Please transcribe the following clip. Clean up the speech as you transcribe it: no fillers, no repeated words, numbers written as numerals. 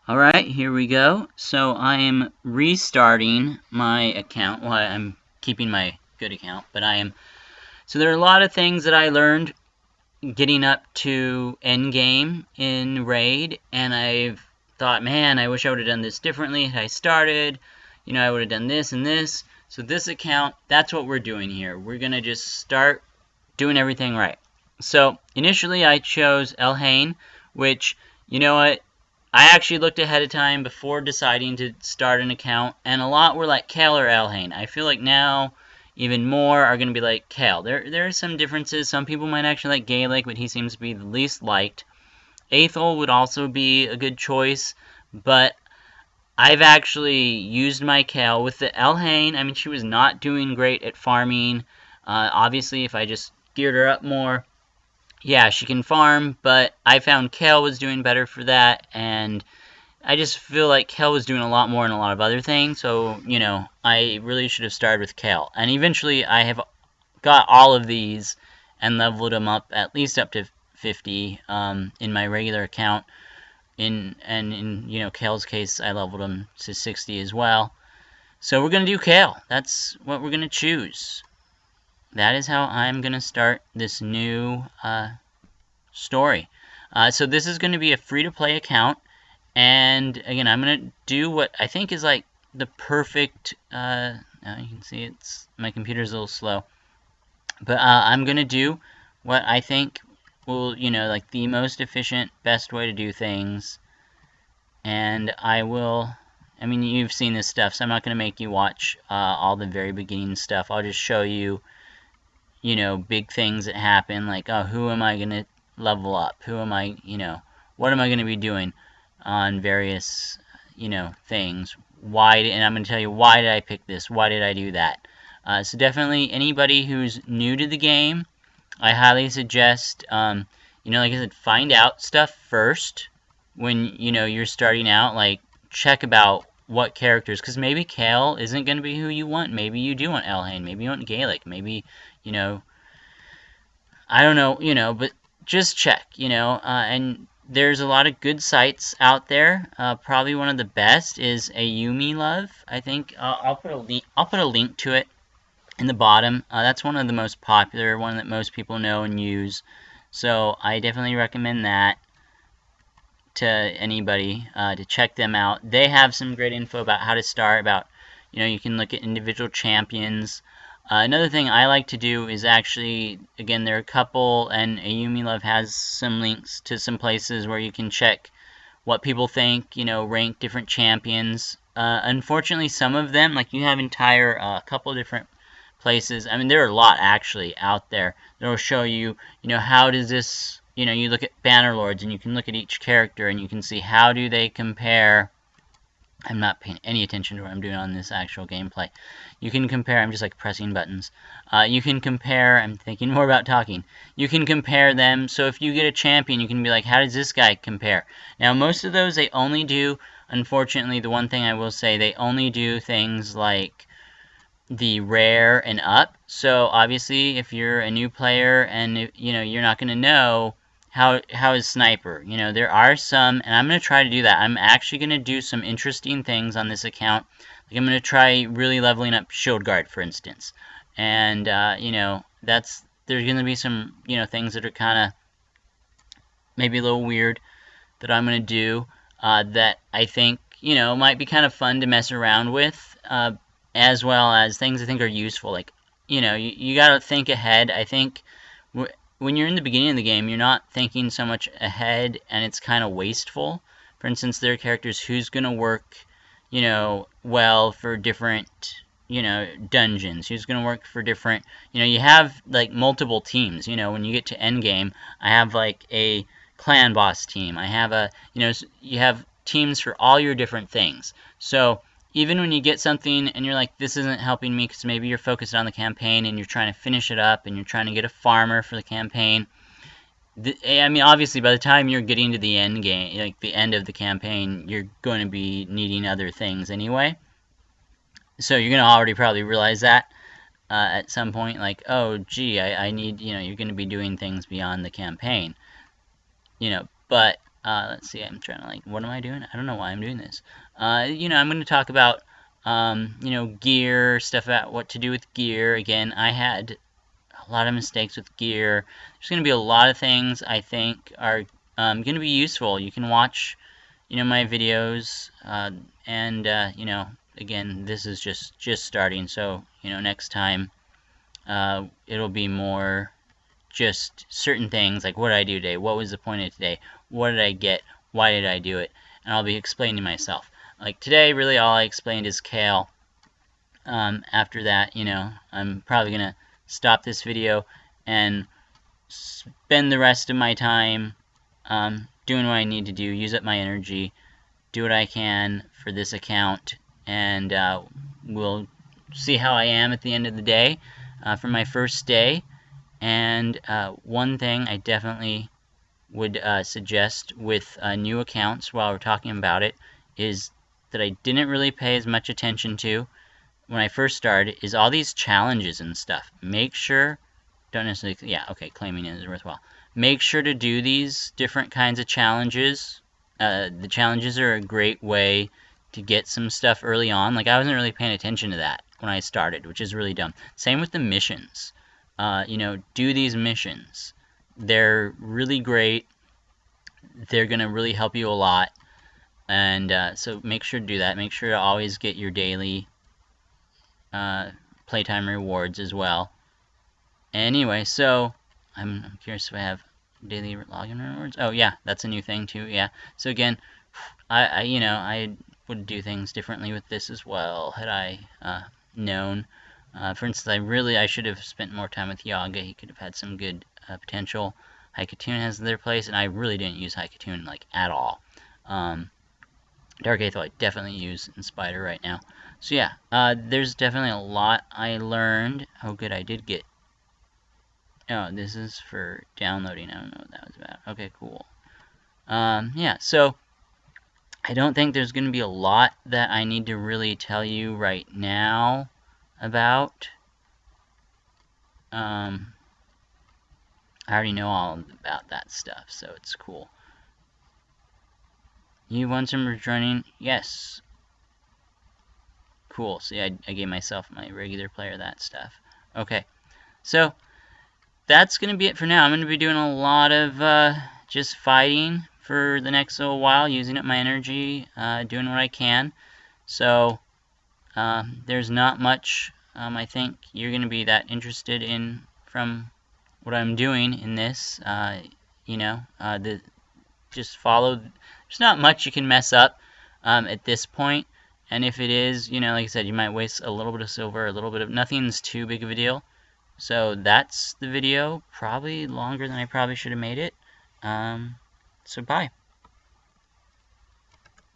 Alright, here we go. So I am restarting my account. Well, I'm keeping my good account, but so there are a lot of things that I learned getting up to endgame in Raid, and I've thought, man, I wish I would have done this differently had I started. I would have done this and this. So this account, that's what we're doing here. We're going to just start doing everything right. So initially I chose Elhain, which, you know what, I actually looked ahead of time before deciding to start an account, and a lot were like Kale or Elhain. I feel like now even more are going to be like Kale. There are some differences. Some people might actually like Gaelic, but he seems to be the least liked. Aethel would also be a good choice, but I've actually used my Kale with the Elhain. I mean, she was not doing great at farming. Obviously, if I just geared her up more, yeah, she can farm, but I found Kale was doing better for that, and I just feel like Kale was doing a lot more in a lot of other things, so, I really should have started with Kale. And eventually I have got all of these and leveled them up, at least up to 50, in my regular account. In Kale's case, I leveled him to 60 as well. So we're going to do Kale. That's what we're going to choose. That is how I'm going to start this new story. So this is going to be a free-to-play account, and again, I'm going to do what I think is like the perfect, now you can see my computer's a little slow, but I'm going to do what I think will, like the most efficient, best way to do things, and I mean, you've seen this stuff, so I'm not going to make you watch all the very beginning stuff. I'll just show you, big things that happen, like, oh, who am I going to level up? Who am I, what am I going to be doing on various, things? And I'm going to tell you, why did I pick this? Why did I do that? So definitely anybody who's new to the game, I highly suggest, like I said, find out stuff first when, you're starting out. Like, check about what characters, because maybe Kale isn't going to be who you want. Maybe you do want Elhain. Maybe you want Gaelic. Maybe, I don't know, but just check, and there's a lot of good sites out there. Probably one of the best is a Yumi Love. I think I'll put a link. I'll put a link to it in the bottom. That's one of the most popular, one that most people know and use. So I definitely recommend that to anybody to check them out. They have some great info about how to start. About you can look at individual champions. Another thing I like to do is actually, again, there are a couple, and Ayumi Love has some links to some places where you can check what people think, rank different champions. Unfortunately, some of them, like you have entire couple different places. I mean, there are a lot actually out there that will show you, how does this, you look at Bannerlords and you can look at each character and you can see how do they compare. I'm not paying any attention to what I'm doing on this actual gameplay. You can compare, I'm just like pressing buttons. You can compare, I'm thinking more about talking. You can compare them, so if you get a champion, you can be like, how does this guy compare? Now, most of those, they only do, unfortunately, the one thing I will say, they only do things like the rare and up. So, obviously, if you're a new player and, you're not going to know how is Sniper? There are some, and I'm going to try to do that. I'm actually going to do some interesting things on this account. Like I'm going to try really leveling up Shield Guard, for instance. And, there's going to be some, things that are kind of maybe a little weird that I'm going to do that I think, might be kind of fun to mess around with, as well as things I think are useful. Like, you got to think ahead. I think when you're in the beginning of the game, you're not thinking so much ahead, and it's kind of wasteful. For instance, there are characters who's going to work, well for different, dungeons. Who's going to work for different, you have, like, multiple teams. When you get to endgame, I have, like, a clan boss team. I have you have teams for all your different things. So even when you get something and you're like, this isn't helping me because maybe you're focused on the campaign and you're trying to finish it up and you're trying to get a farmer for the campaign. I mean, obviously, by the time you're getting to the end game, like the end of the campaign, you're going to be needing other things anyway. So you're going to already probably realize that at some point, like, oh, gee, I need, you're going to be doing things beyond the campaign. But let's see, I'm trying to, like, what am I doing? I don't know why I'm doing this. You know, I'm going to talk about, you know, gear, stuff about what to do with gear. Again, I had a lot of mistakes with gear. There's going to be a lot of things I think are going to be useful. You can watch, you know, my videos, and you know, again, this is just starting, so you know, next time it'll be more just certain things like what did I do today, what was the point of today, what did I get, why did I do it, and I'll be explaining myself. Like today, really all I explained is kale. After that, you know, I'm probably gonna stop this video and spend the rest of my time doing what I need to do, use up my energy, do what I can for this account, and we'll see how I am at the end of the day for my first day. And one thing I definitely would suggest with new accounts while we're talking about it is that I didn't really pay as much attention to when I first started is all these challenges and stuff. Make sure, don't necessarily, yeah, okay, claiming it is worthwhile. Make sure to do these different kinds of challenges. The challenges are a great way to get some stuff early on. Like, I wasn't really paying attention to that when I started, which is really dumb. Same with the missions. You know, do these missions. They're really great. They're going to really help you a lot. And so make sure to do that. Make sure to always get your daily playtime rewards as well. Anyway, so I'm curious if I have daily login rewards. Oh yeah, that's a new thing too. Yeah. So again, I you know, I would do things differently with this as well had I known. For instance, I should have spent more time with Yaga. He could have had some good potential. Haikatoon has their place, and I really didn't use Haikatoon like at all. Dark Aethel I definitely use in Spider right now. So yeah, there's definitely a lot I learned. Oh good, I did get... Oh, this is for downloading. I don't know what that was about. Okay, cool. Yeah, so I don't think there's going to be a lot that I need to really tell you right now about. I already know all about that stuff, so it's cool. You want some rejoining? Yes. Cool. See, I gave myself my regular player that stuff. Okay. So, that's going to be it for now. I'm going to be doing a lot of just fighting for the next little while, using up my energy, doing what I can. So, there's not much I think you're going to be that interested in from what I'm doing in this. You know, just follow. There's not much you can mess up at this point. And if it is, you know, like I said, you might waste a little bit of silver, a little bit of... Nothing's too big of a deal. So that's the video. Probably longer than I probably should have made it. So bye.